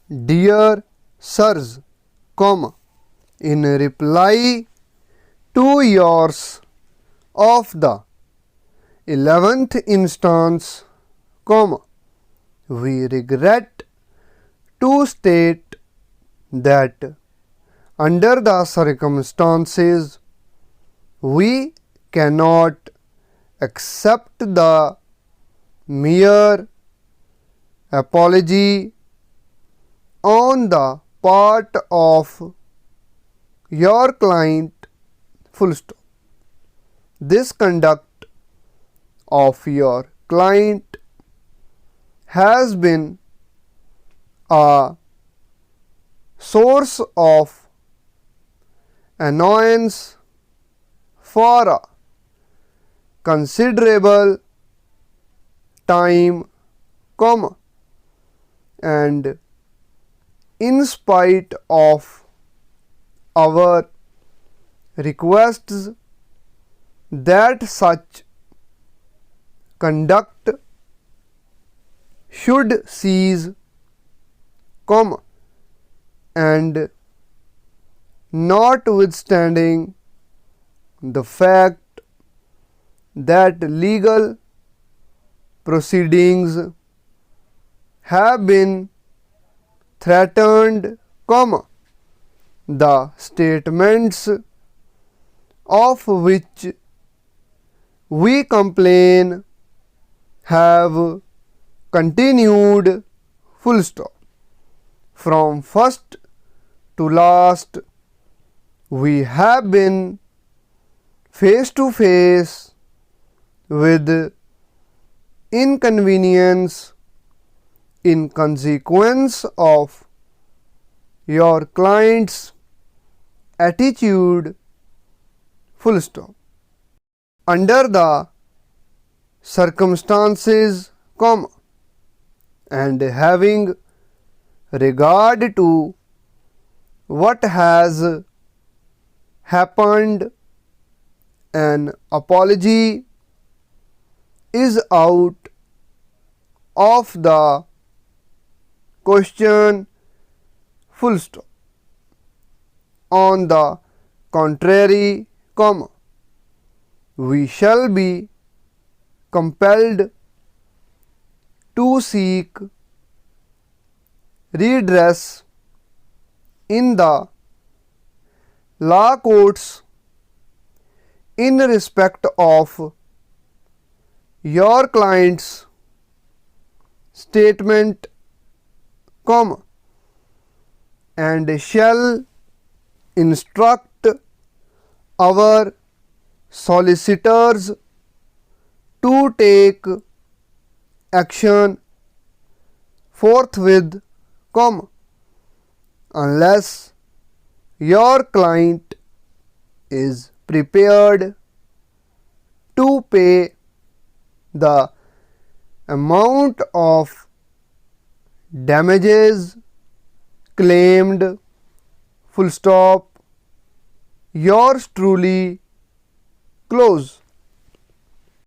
Dear sirs, in reply to yours of the 11th instance, we regret to state that under the circumstances we cannot accept the mere apology on the part of your client, full stop. This conduct of your client has been a source of annoyance for a considerable time, and in spite of our requests that such conduct should cease, and notwithstanding the fact that legal proceedings have been threatened, the statements of which we complain have continued, full stop. From first to last, we have been face to face with inconvenience in consequence of your client's attitude, full stop. Under the circumstances, and having regard to what has happened, an apology is out of the question, full stop. On the contrary, we shall be compelled to seek redress in the law courts in respect of your client's statement, and shall instruct our solicitors to take action forthwith, unless your client is prepared to pay the amount of damages claimed, full stop. Yours truly, close.